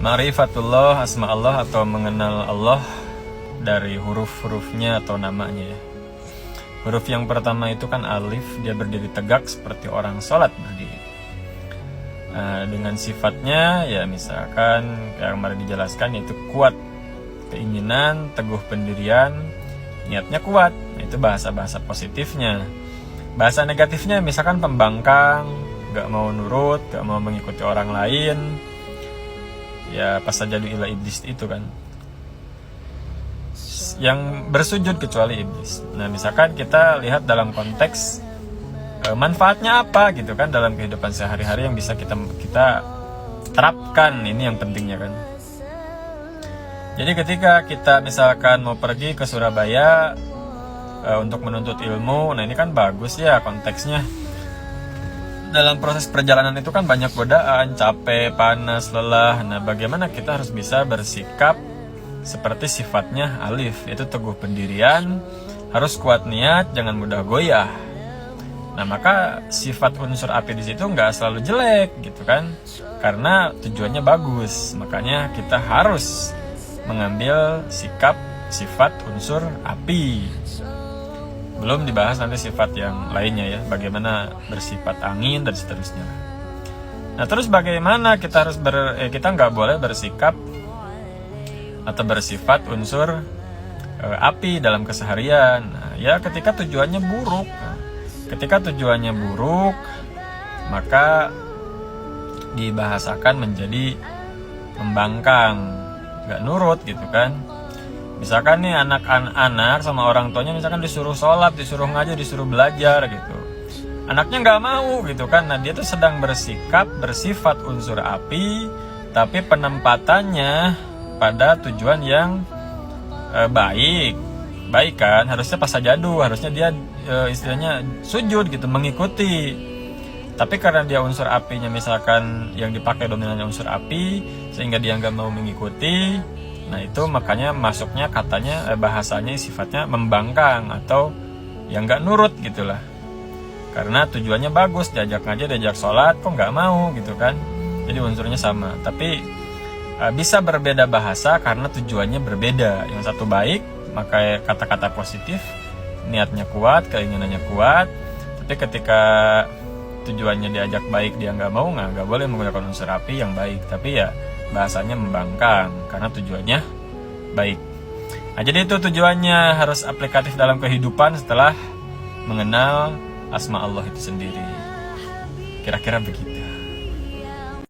Ma'rifatullah, asma Allah atau mengenal Allah dari huruf-hurufnya atau namanya ya. Huruf yang pertama itu kan alif, dia berdiri tegak seperti orang sholat berdiri. Dengan sifatnya ya misalkan yang kemarin dijelaskan yaitu kuat keinginan, teguh pendirian, niatnya kuat. Itu bahasa-bahasa positifnya. Bahasa negatifnya misalkan pembangkang, gak mau nurut, gak mau mengikuti orang lain. Ya pas saja ila iblis itu kan yang bersujud kecuali iblis. Nah misalkan kita lihat dalam konteks manfaatnya apa gitu kan dalam kehidupan sehari-hari yang bisa kita terapkan, ini yang pentingnya kan. Jadi ketika kita misalkan mau pergi ke Surabaya untuk menuntut ilmu, nah ini kan bagus ya konteksnya. Dalam proses perjalanan itu kan banyak godaan, capek, panas, lelah. Nah bagaimana kita harus bisa bersikap seperti sifatnya alif, yaitu teguh pendirian, harus kuat niat, jangan mudah goyah. Nah maka sifat unsur api di situ nggak selalu jelek gitu kan, karena tujuannya bagus. Makanya kita harus mengambil sikap sifat unsur api. Belum dibahas nanti sifat yang lainnya ya, bagaimana bersifat angin dan seterusnya. Nah terus bagaimana kita harus kita nggak boleh bersikap atau bersifat unsur api dalam keseharian. Nah, ya ketika tujuannya buruk. Ketika tujuannya buruk, maka dibahasakan menjadi membangkang, nggak nurut gitu kan. Misalkan nih anak-anak sama orang tuanya misalkan disuruh sholat, disuruh ngaji, disuruh belajar gitu. Anaknya nggak mau gitu kan. Nah dia tuh sedang bersifat unsur api, tapi penempatannya pada tujuan yang baik kan. Harusnya pas sajadu, harusnya dia istilahnya sujud gitu, mengikuti. Tapi karena dia unsur apinya misalkan yang dipakai dominannya unsur api, sehingga dia nggak mau mengikuti. Nah itu makanya masuknya katanya bahasanya sifatnya membangkang atau yang nggak nurut gitulah. Karena tujuannya bagus, diajak ngaji, diajak sholat, kok nggak mau gitu kan. Jadi unsurnya sama, tapi bisa berbeda bahasa karena tujuannya berbeda. Yang satu baik, maka kata-kata positif, niatnya kuat, keinginannya kuat. Tapi ketika tujuannya diajak baik dia nggak mau, nggak boleh menggunakan unsur api yang baik. Tapi ya bahasanya membangkang karena tujuannya baik. Nah jadi itu tujuannya harus aplikatif dalam kehidupan setelah mengenal asma Allah itu sendiri. Kira-kira begitu.